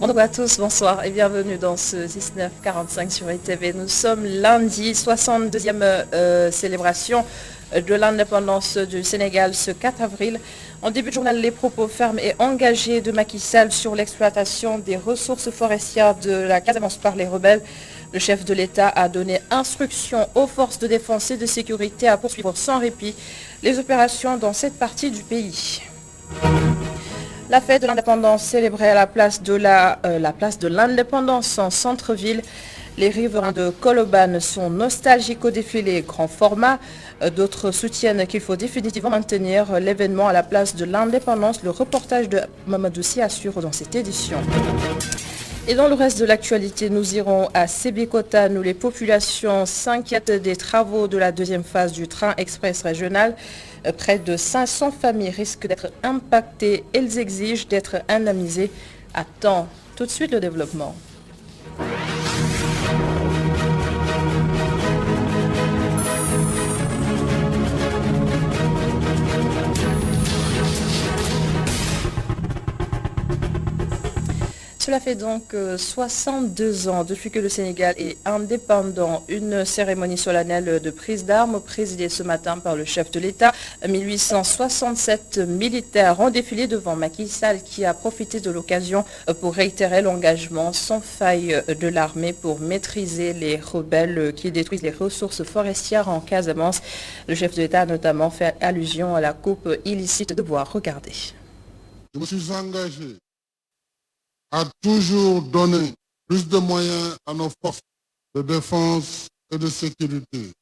Bonjour à tous, bonsoir et bienvenue dans ce 1945 sur ETV. Nous sommes lundi, 62e célébration de l'indépendance du Sénégal ce 4 avril. En début de journal, les propos fermes et engagés de Macky Sall sur l'exploitation des ressources forestières de la Casamance par les rebelles. Le chef de l'État a donné instruction aux forces de défense et de sécurité à poursuivre sans répit les opérations dans cette partie du pays. La fête de l'indépendance célébrée à la place de l'indépendance en centre-ville. Les riverains de Koloban sont nostalgiques au défilé grand format. D'autres soutiennent qu'il faut définitivement maintenir l'événement à la place de l'indépendance. Le reportage de Mamadou Sy assure dans cette édition. Et dans le reste de l'actualité, nous irons à Sébikotane où les populations s'inquiètent des travaux de la deuxième phase du train express régional. Près de 500 familles risquent d'être impactées. Elles exigent d'être indemnisées à temps. Tout de suite le développement. Cela fait donc 62 ans depuis que le Sénégal est indépendant. Une cérémonie solennelle de prise d'armes présidée ce matin par le chef de l'État. 1867 militaires ont défilé devant Macky Sall qui a profité de l'occasion pour réitérer l'engagement sans faille de l'armée pour maîtriser les rebelles qui détruisent les ressources forestières en Casamance. Le chef de l'État a notamment fait allusion à la coupe illicite de bois. Regardez. Je me suis engagé à toujours donner plus de moyens à nos forces de défense et de sécurité,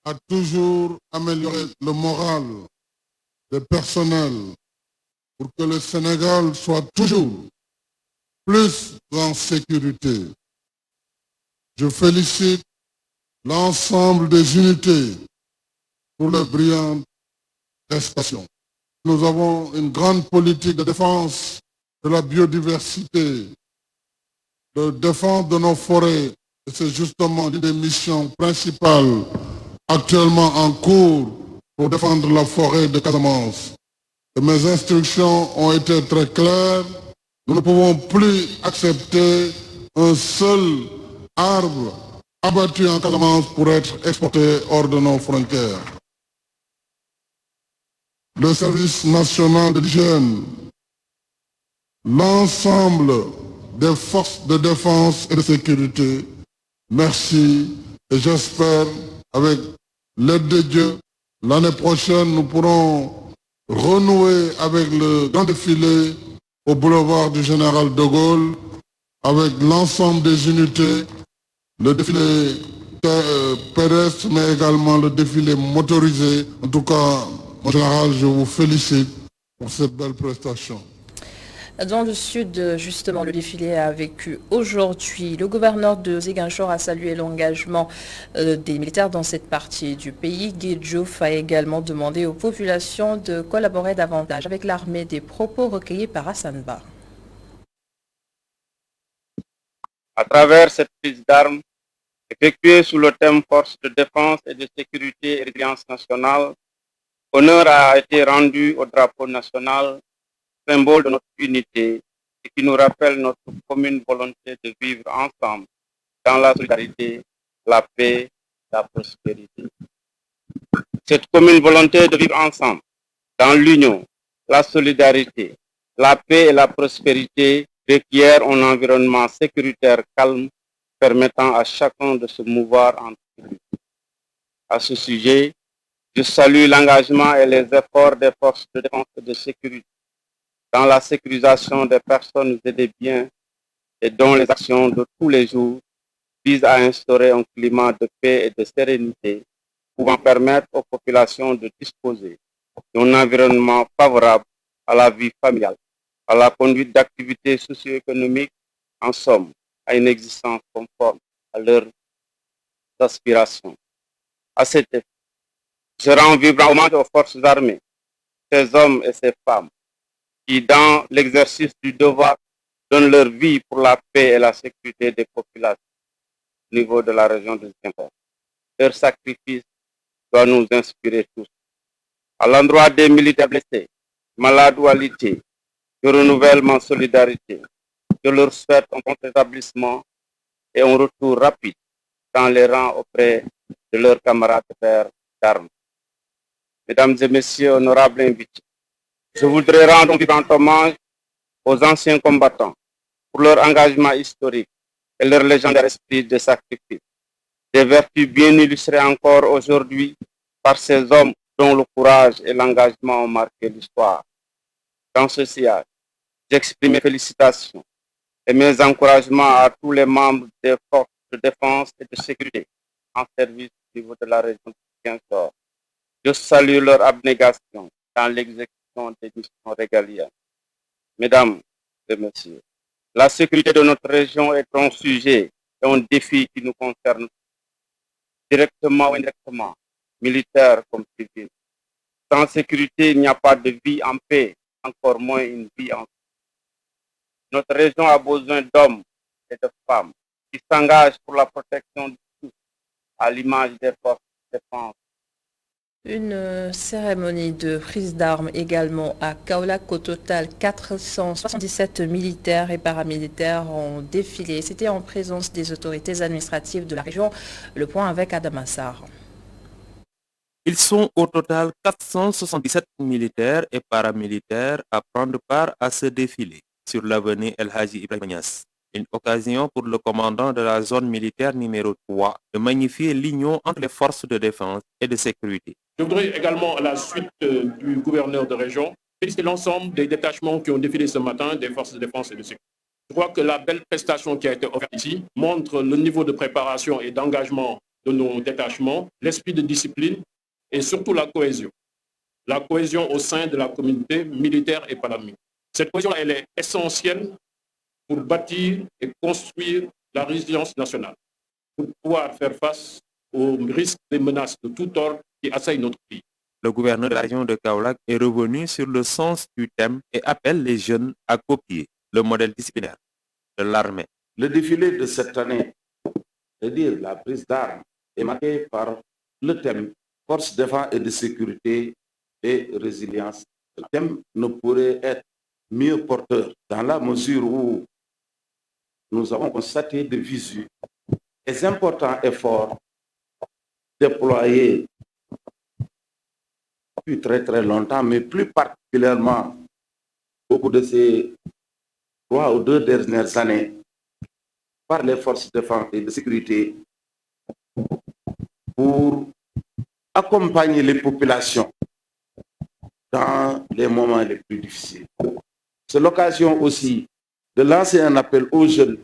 à toujours améliorer le moral des personnels pour que le Sénégal soit toujours plus en sécurité. Je félicite l'ensemble des unités pour leur brillante prestation. Nous avons une grande politique de défense de la biodiversité, de défense de nos forêts. Et c'est justement une des missions principales actuellement en cours pour défendre la forêt de Casamance. Et mes instructions ont été très claires. Nous ne pouvons plus accepter un seul arbre abattu en Casamance pour être exporté hors de nos frontières. Le service national de l'hygiène, l'ensemble des forces de défense et de sécurité, merci et j'espère avec l'aide de Dieu, l'année prochaine nous pourrons renouer avec le grand défilé au boulevard du Général de Gaulle avec l'ensemble des unités, le défilé pédestre mais également le défilé motorisé. En tout cas, mon général, je vous félicite pour cette belle prestation. Dans le sud, justement, le défilé a vécu aujourd'hui. Le gouverneur de Ziguinchor a salué l'engagement des militaires dans cette partie du pays. Guy Diouf a également demandé aux populations de collaborer davantage avec l'armée, des propos recueillis par Hassan Ba. À travers cette prise d'armes, effectuée sous le thème Force de défense et de sécurité et résilience nationale, honneur a été rendu au drapeau national, symbole de notre unité et qui nous rappelle notre commune volonté de vivre ensemble dans la solidarité, la paix, la prospérité. Cette commune volonté de vivre ensemble dans l'union, la solidarité, la paix et la prospérité requiert un environnement sécuritaire calme permettant à chacun de se mouvoir en sécurité. À ce sujet, je salue l'engagement et les efforts des forces de défense et de sécurité dans la sécurisation des personnes et des biens et dont les actions de tous les jours visent à instaurer un climat de paix et de sérénité pouvant permettre aux populations de disposer d'un environnement favorable à la vie familiale, à la conduite d'activités socio-économiques, en somme, à une existence conforme à leurs aspirations. À cet effet, je rends vibrant hommage aux forces armées, ces hommes et ces femmes qui, dans l'exercice du devoir, donnent leur vie pour la paix et la sécurité des populations au niveau de la région de Ziguinchor. Leur sacrifice doit nous inspirer tous. À l'endroit des militaires blessés, malades ou alités, je renouvelle ma solidarité Je leur souhaite un bon rétablissement et un retour rapide dans les rangs auprès de leurs camarades d'armes. Mesdames et messieurs, honorables invités, je voudrais rendre un vibrant hommage aux anciens combattants pour leur engagement historique et leur légendaire esprit de sacrifice. Des vertus bien illustrées encore aujourd'hui par ces hommes dont le courage et l'engagement ont marqué l'histoire. Dans ce sillage, j'exprime mes félicitations et mes encouragements à tous les membres des forces de défense et de sécurité en service au niveau de la région de Ziguinchor. Je salue leur abnégation dans l'exécution des missions régaliennes. Mesdames et messieurs, la sécurité de notre région est un sujet et un défi qui nous concerne directement ou indirectement, militaires comme civils. Sans sécurité, il n'y a pas de vie en paix, encore moins une vie en paix. Notre région a besoin d'hommes et de femmes qui s'engagent pour la protection de tous, à l'image des forces de défense. Une cérémonie de prise d'armes également à Kaolack. Au total, 477 militaires et paramilitaires ont défilé. C'était en présence des autorités administratives de la région. Le point avec Adam Assar. Ils sont au total 477 militaires et paramilitaires à prendre part à ce défilé sur l'avenue El Hadji Ibrahima Niasse. Une occasion pour le commandant de la zone militaire numéro 3 de magnifier l'union entre les forces de défense et de sécurité. Je voudrais également, à la suite du gouverneur de région, féliciter l'ensemble des détachements qui ont défilé ce matin des forces de défense et de sécurité. Je crois que la belle prestation qui a été offerte ici montre le niveau de préparation et d'engagement de nos détachements, l'esprit de discipline et surtout la cohésion. La cohésion au sein de la communauté militaire et paramilitaire. Cette cohésion, elle est essentielle pour bâtir et construire la résilience nationale, pour pouvoir faire face aux risques et menaces de tout ordre qui assaillent notre pays. Le gouverneur de la région de Kaolack est revenu sur le sens du thème et appelle les jeunes à copier le modèle disciplinaire de l'armée. Le défilé de cette année, c'est-à-dire la prise d'armes, est marqué par le thème force de défense et de sécurité et résilience. Le thème ne pourrait être mieux porteur dans la mesure où nous avons constaté de visu des importants efforts déployés depuis très très longtemps, mais plus particulièrement au cours de ces 3 ou 2 dernières années par les forces de défense et de sécurité pour accompagner les populations dans les moments les plus difficiles. C'est l'occasion aussi de lancer un appel aux jeunes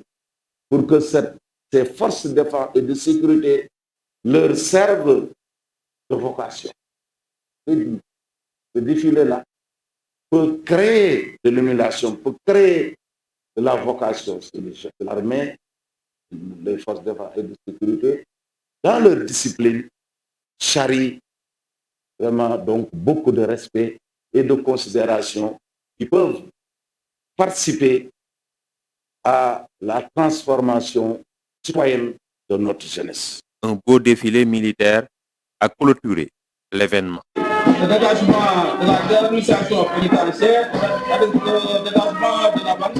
pour que ces forces de défense et de sécurité leur servent de vocation. Ce défilé-là peut créer de l'émulation, peut créer de la vocation chez les chefs de l'armée, les forces de défense et de sécurité, dans leur discipline, charrie vraiment donc beaucoup de respect et de considération qui peuvent participer à la transformation citoyenne de notre jeunesse. Un beau défilé militaire a clôturé l'événement. Le détachement de l'administration pénitentiaire avec le détachement de la banque.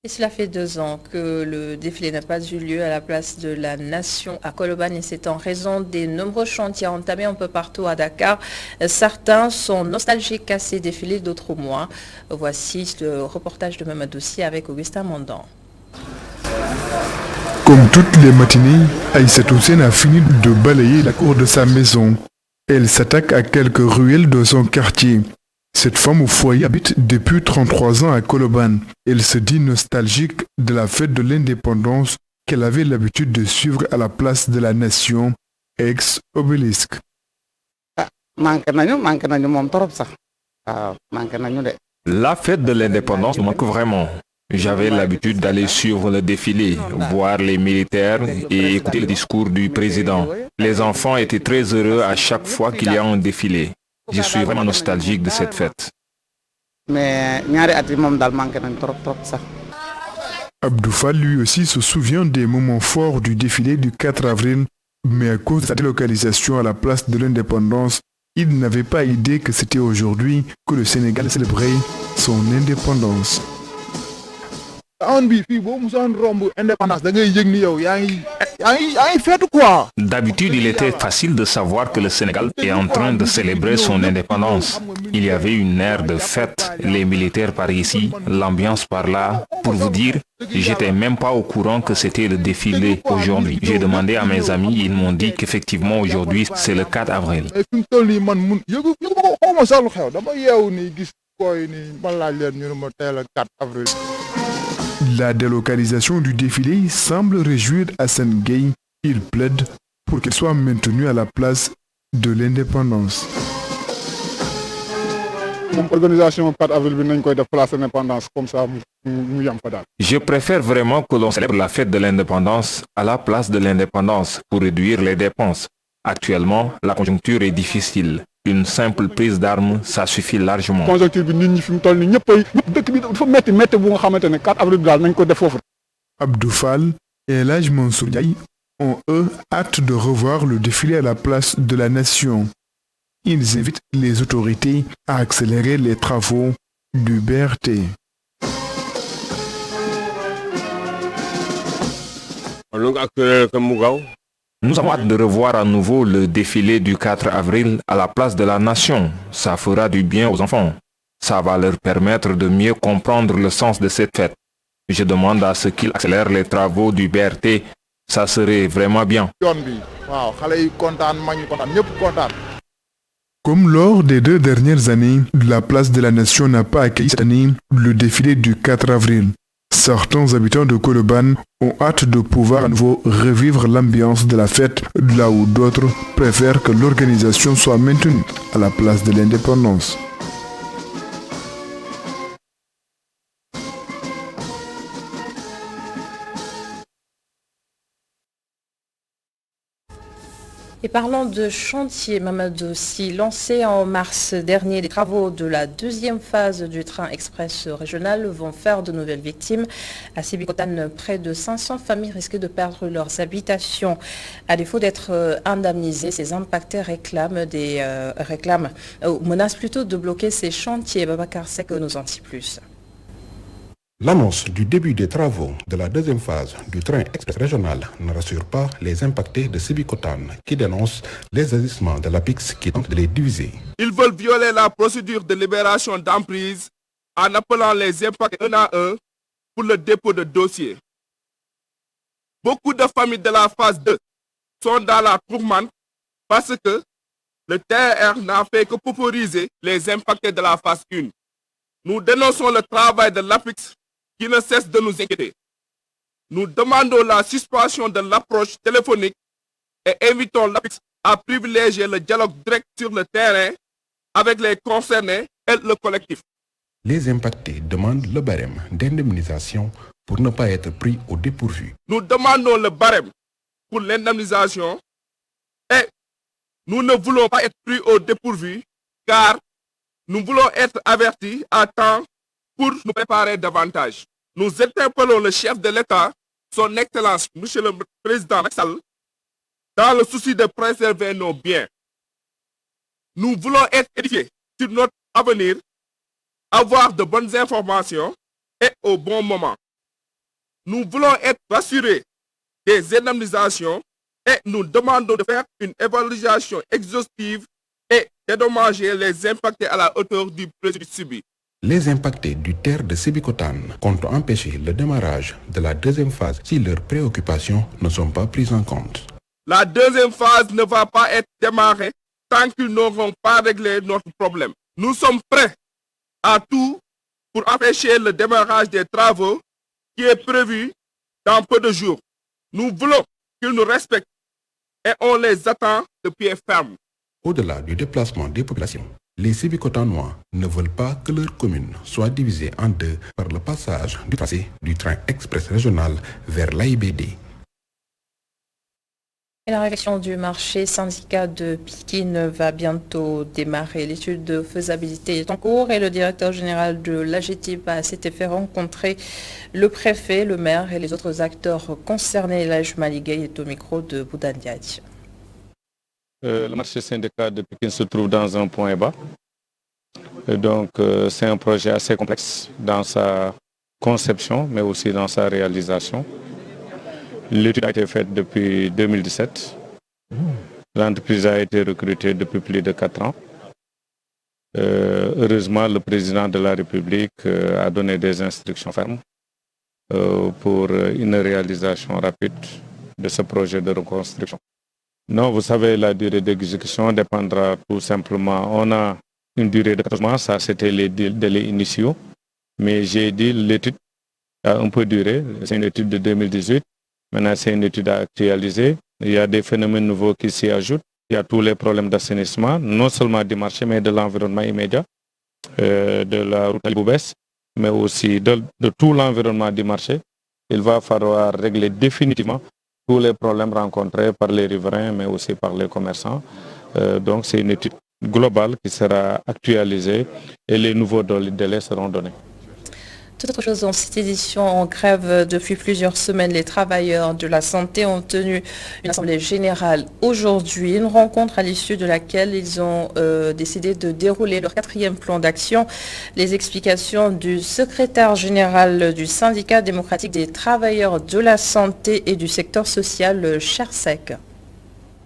Et cela fait 2 ans que le défilé n'a pas eu lieu à la place de la Nation à Colobane et c'est en raison des nombreux chantiers entamés un peu partout à Dakar. Certains sont nostalgiques à ces défilés, d'autres moins. Voici le reportage de Mamadou Sy avec Augustin Mandan. Comme toutes les matinées, Aïssatou Sène a fini de balayer la cour de sa maison. Elle s'attaque à quelques ruelles de son quartier. Cette femme au foyer habite depuis 33 ans à Colobane. Elle se dit nostalgique de la fête de l'indépendance qu'elle avait l'habitude de suivre à la place de la Nation, ex-obélisque. La fête de l'indépendance me manque vraiment. J'avais l'habitude d'aller suivre le défilé, voir les militaires et écouter le discours du président. Les enfants étaient très heureux à chaque fois qu'il y a un défilé. Je suis vraiment nostalgique de cette fête. Abdoufa lui aussi se souvient des moments forts du défilé du 4 avril, mais à cause de sa délocalisation à la place de l'indépendance, Il n'avait pas idée que c'était aujourd'hui que le Sénégal célébrait son indépendance. D'habitude, il était facile de savoir que le Sénégal est en train de célébrer son indépendance. Il y avait une ère de fête, les militaires par ici, l'ambiance par là. Pour vous dire, j'étais même pas au courant que c'était le défilé aujourd'hui. J'ai demandé à mes amis, ils m'ont dit qu'effectivement aujourd'hui c'est le 4 avril. La délocalisation du défilé semble réjouir Hassan Gueye. Il plaide pour qu'elle soit maintenue à la place de l'indépendance. Je préfère vraiment que l'on célèbre la fête de l'indépendance à la place de l'indépendance pour réduire les dépenses. Actuellement, la conjoncture est difficile. Une simple prise d'armes, ça suffit largement. Abdou Fall et El Hadj Mansour Ndiaye ont eux hâte de revoir le défilé à la place de la nation. Ils invitent les autorités à accélérer les travaux du BRT. Nous avons hâte de revoir à nouveau le défilé du 4 avril à la place de la nation. Ça fera du bien aux enfants. Ça va leur permettre de mieux comprendre le sens de cette fête. Je demande à ce qu'ils accélèrent les travaux du BRT. Ça serait vraiment bien. Comme lors des 2 dernières années, la place de la nation n'a pas accueilli cette année le défilé du 4 avril. Certains habitants de Colobane ont hâte de pouvoir à nouveau revivre l'ambiance de la fête, là où d'autres préfèrent que l'organisation soit maintenue à la place de l'indépendance. Et parlons de chantier, Mamadou Sy, lancé en mars dernier, les travaux de la 2e phase du train express régional vont faire de nouvelles victimes. À Sébikotane, près de 500 familles risquent de perdre leurs habitations. À défaut d'être indemnisées, ces impactés menacent plutôt de bloquer ces chantiers. Babacar Seck nous en dit plus. L'annonce du début des travaux de la 2e phase du train express régional ne rassure pas les impactés de Sébikotane qui dénoncent les agissements de l'APIX qui tentent de les diviser. Ils veulent violer la procédure de libération d'emprise en appelant les impactés un à un pour le dépôt de dossiers. Beaucoup de familles de la phase 2 sont dans la tourmente parce que le TR n'a fait que paupériser les impactés de la phase 1. Nous dénonçons le travail de l'APIX qui ne cesse de nous inquiéter. Nous demandons la suspension de l'approche téléphonique et invitons l'APIX à privilégier le dialogue direct sur le terrain avec les concernés et le collectif. Les impactés demandent le barème d'indemnisation pour ne pas être pris au dépourvu. Nous demandons le barème pour l'indemnisation et nous ne voulons pas être pris au dépourvu car nous voulons être avertis à temps pour nous préparer davantage. Nous interpellons le chef de l'État, son Excellence, Monsieur le Président Macky Sall, dans le souci de préserver nos biens. Nous voulons être édifiés sur notre avenir, avoir de bonnes informations et au bon moment. Nous voulons être rassurés des indemnisations et nous demandons de faire une évaluation exhaustive et dédommager les impactés à la hauteur du préjudice subi. Les impactés du TER de Sébikotane comptent empêcher le démarrage de la 2e phase si leurs préoccupations ne sont pas prises en compte. La 2e phase ne va pas être démarrée tant qu'ils n'auront pas réglé notre problème. Nous sommes prêts à tout pour empêcher le démarrage des travaux qui est prévu dans peu de jours. Nous voulons qu'ils nous respectent et on les attend de pied ferme. Au-delà du déplacement des populations, les Sébikotanois ne veulent pas que leur commune soit divisée en 2 par le passage du tracé du train express régional vers l'AIBD. Et la réflexion du marché syndicat de Pikine va bientôt démarrer. L'étude de faisabilité est en cours et le directeur général de l'AGETIP a à cet effet rencontré le préfet, le maire et les autres acteurs concernés. L'Aj Maligay est au micro de Boudan Diadji. Le marché syndical de Pékin se trouve dans un point bas. Donc c'est un projet assez complexe dans sa conception, mais aussi dans sa réalisation. L'étude a été faite depuis 2017. L'entreprise a été recrutée depuis plus de 4 ans. Heureusement, le président de la République a donné des instructions fermes pour une réalisation rapide de ce projet de reconstruction. Non, vous savez, la durée d'exécution dépendra tout simplement. On a une durée de 14 mois, ça c'était les délais initiaux. Mais j'ai dit l'étude a un peu duré, c'est une étude de 2018. Maintenant, c'est une étude à actualiser. Il y a des phénomènes nouveaux qui s'y ajoutent. Il y a tous les problèmes d'assainissement, non seulement du marché, mais de l'environnement immédiat, de la route Boubès, mais aussi de tout l'environnement du marché. Il va falloir régler définitivement tous les problèmes rencontrés par les riverains, mais aussi par les commerçants. Donc, c'est une étude globale qui sera actualisée et les nouveaux délais seront donnés. Toute autre chose, dans cette édition en grève depuis plusieurs semaines, les travailleurs de la santé ont tenu une assemblée générale aujourd'hui, une rencontre à l'issue de laquelle ils ont décidé de dérouler leur 4e plan d'action. Les explications du secrétaire général du syndicat démocratique des travailleurs de la santé et du secteur social, Chersek.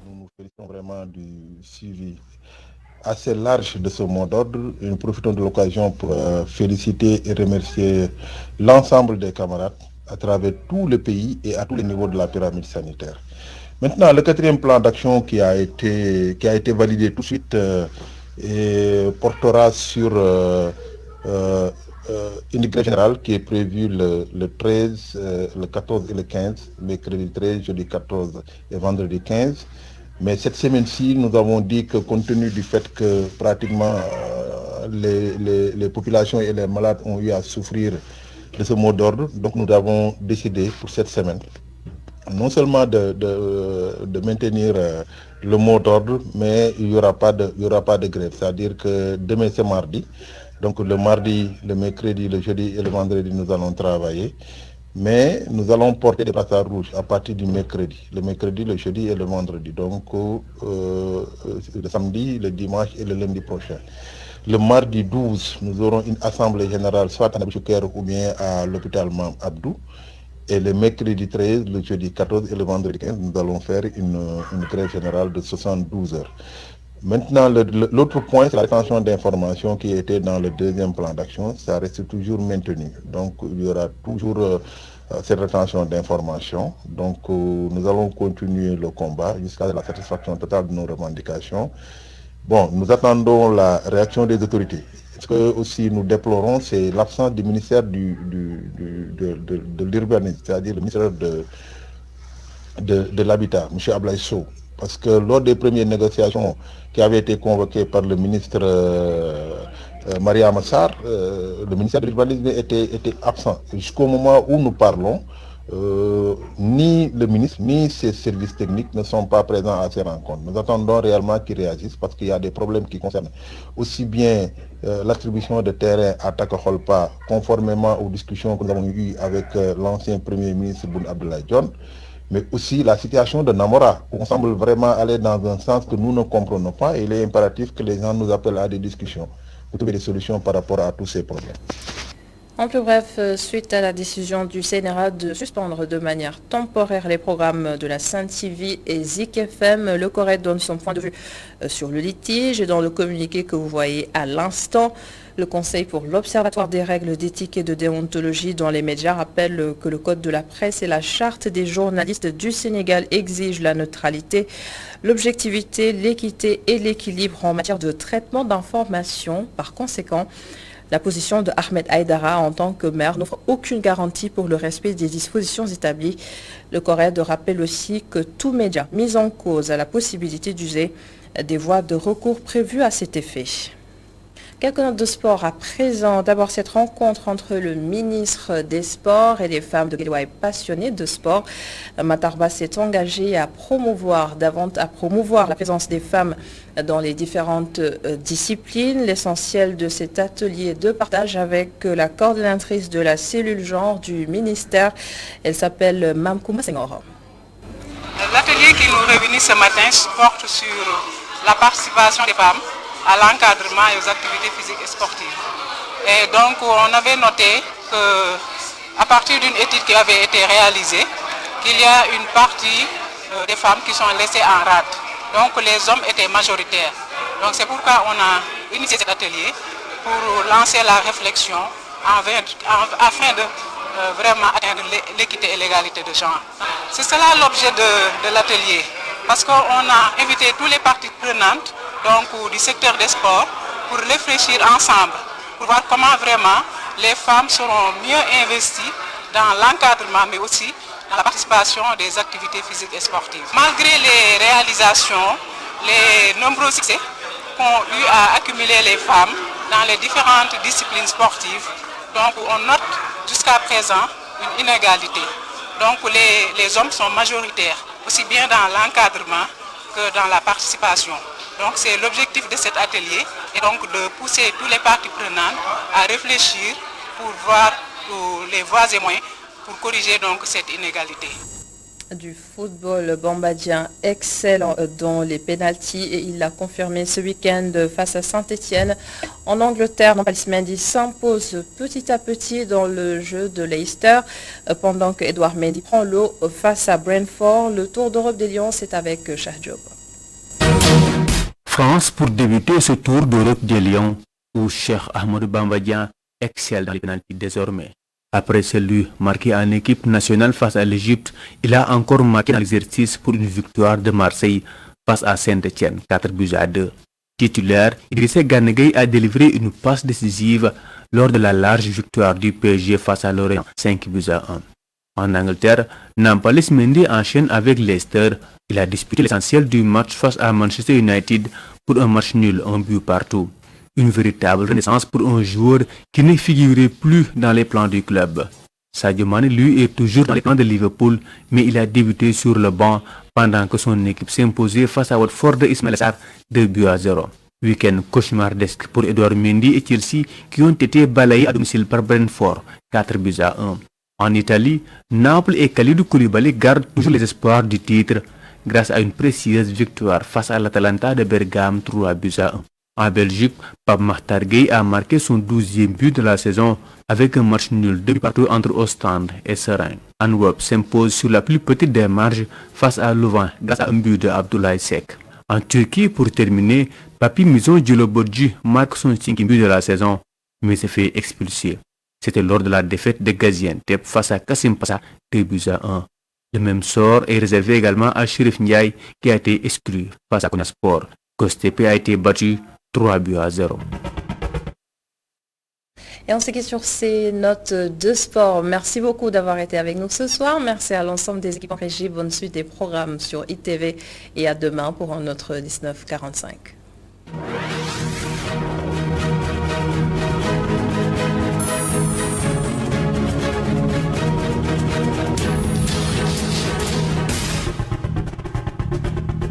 Nous nous félicitons vraiment du suivi assez large de ce mot d'ordre. Nous profitons de l'occasion pour féliciter et remercier l'ensemble des camarades à travers tout le pays et à tous les niveaux de la pyramide sanitaire. Maintenant, le 4e plan d'action qui a été validé tout de suite et portera sur une grève générale qui est prévue le 13, le 14 et le 15, mercredi 13, jeudi 14 et vendredi 15. Mais cette semaine-ci, nous avons dit que compte tenu du fait que pratiquement les populations et les malades ont eu à souffrir de ce mot d'ordre, donc nous avons décidé pour cette semaine non seulement de maintenir le mot d'ordre, mais il n'y aura pas de grève. C'est-à-dire que demain c'est mardi, donc le mardi, le mercredi, le jeudi et le vendredi nous allons travailler. Mais nous allons porter des brassards rouges à partir du mercredi. Le mercredi, le jeudi et le vendredi. Donc le samedi, le dimanche et le lundi prochain. Le mardi 12, nous aurons une assemblée générale soit à Nabouchouker ou bien à l'hôpital Mam Abdou. Et le mercredi 13, le jeudi 14 et le vendredi 15, nous allons faire une grève générale de 72 heures. Maintenant, l'autre point, c'est la rétention d'informations qui était dans le 2e plan d'action. Ça reste toujours maintenu. Donc, il y aura toujours cette rétention d'informations. Donc, nous allons continuer le combat jusqu'à la satisfaction totale de nos revendications. Bon, nous attendons la réaction des autorités. Ce que aussi nous déplorons, c'est l'absence du ministère de l'urbanisme, c'est-à-dire le ministère de l'Habitat, M. Ablaye Sow. Parce que lors des premières négociations qui avaient été convoquées par le ministre Maria Massar, le ministère de l'urbanisme était absent. Jusqu'au moment où nous parlons, ni le ministre ni ses services techniques ne sont pas présents à ces rencontres. Nous attendons réellement qu'ils réagissent parce qu'il y a des problèmes qui concernent aussi bien l'attribution de terrain à Takakholpa, conformément aux discussions que nous avons eues avec l'ancien Premier ministre Boun Abdallah Dionne, mais aussi la situation de Namora, où on semble vraiment aller dans un sens que nous ne comprenons pas et il est impératif que les gens nous appellent à des discussions pour trouver des solutions par rapport à tous ces problèmes. En plus bref, suite à la décision du CNRA de suspendre de manière temporaire les programmes de la Sainte TV et Zik FM, le CORED donne son point de vue sur le litige et dans le communiqué que vous voyez à l'instant. Le Conseil pour l'Observatoire des règles d'éthique et de déontologie dans les médias rappelle que le Code de la presse et la Charte des journalistes du Sénégal exigent la neutralité, l'objectivité, l'équité et l'équilibre en matière de traitement d'informations. Par conséquent, la position de Ahmed Aïdara en tant que maire n'offre aucune garantie pour le respect des dispositions établies. Le CORED rappelle aussi que tout média mis en cause a la possibilité d'user des voies de recours prévues à cet effet. Quelques notes de sport à présent. D'abord, cette rencontre entre le ministre des Sports et les femmes de Guédiawaye passionnées de sport. Matarba s'est engagé à promouvoir la présence des femmes dans les différentes disciplines. L'essentiel de cet atelier de partage avec la coordonnatrice de la cellule genre du ministère. Elle s'appelle Mamkouma Senghor. L'atelier qui nous réunit ce matin porte sur la participation des femmes à l'encadrement et aux activités physiques et sportives. Et donc on avait noté qu'à partir d'une étude qui avait été réalisée, qu'il y a une partie des femmes qui sont laissées en rade. Donc les hommes étaient majoritaires. Donc c'est pourquoi on a initié cet atelier pour lancer la réflexion afin de vraiment atteindre l'équité et l'égalité de genre. C'est cela l'objet de l'atelier, parce qu'on a invité tous les parties prenantes donc, du secteur des sports pour réfléchir ensemble, pour voir comment vraiment les femmes seront mieux investies dans l'encadrement, mais aussi dans la participation des activités physiques et sportives. Malgré les réalisations, les nombreux succès qu'ont eu à accumuler les femmes dans les différentes disciplines sportives, donc on note jusqu'à présent une inégalité. Donc les hommes sont majoritaires, aussi bien dans l'encadrement que dans la participation. Donc c'est l'objectif de cet atelier, et donc de pousser tous les parties prenantes à réfléchir pour voir les voies et moyens pour corriger donc cette inégalité. Du football, Bambadien excelle dans les pénaltys et il l'a confirmé ce week-end face à Saint-Etienne. En Angleterre, Nampalys Mendy s'impose petit à petit dans le jeu de Leicester pendant que Edouard Mendy prend l'eau face à Brentford. Le Tour d'Europe des Lions, c'est avec Cheikh Diop. France pour débuter ce Tour d'Europe des Lions où Cheikh Ahmadou Bambadien excelle dans les pénaltys désormais. Après celui marqué en équipe nationale face à l'Égypte, il a encore marqué dans l'exercice pour une victoire de Marseille face à Saint-Etienne, 4-2. Titulaire, Idrissa Gana Gueye a délivré une passe décisive lors de la large victoire du PSG face à Lorient, 5-1. En Angleterre, Nampalys Mendy enchaîne avec Leicester. Il a disputé l'essentiel du match face à Manchester United pour un match nul, 1 but partout. Une véritable renaissance pour un joueur qui ne figurait plus dans les plans du club. Sadio Mané, lui, est toujours dans les plans de Liverpool, mais il a débuté sur le banc pendant que son équipe s'imposait face à Watford de Ismaïla Sarr 2-0. Week-end cauchemardesque pour Edouard Mendy et Chelsea qui ont été balayés à domicile par Brentford, 4-1. En Italie, Naples et Kalidou Koulibaly gardent toujours les espoirs du titre grâce à une précieuse victoire face à l'Atalanta de Bergame, 3-1. En Belgique, Pape Makhtar Gueye a marqué son 12e but de la saison avec un match nul 2 partout entre Ostende et Seraing. Antwerp s'impose sur la plus petite des marges face à Louvain grâce à un but de Abdoulaye Seck. En Turquie, pour terminer, Papi Mizon Djilobodji marque son 5e but de la saison, mais se fait expulser. C'était lors de la défaite de Gaziantep face à Kassim Passa, 2-1. Le même sort est réservé également à Chérif Ndiaye qui a été exclu face à Konyaspor. Kostepe a été battu 3-0. Et on se quitte sur ces notes de sport. Merci beaucoup d'avoir été avec nous ce soir. Merci à l'ensemble des équipes en régie. Bonne suite des programmes sur ITV et à demain pour un autre 19:45.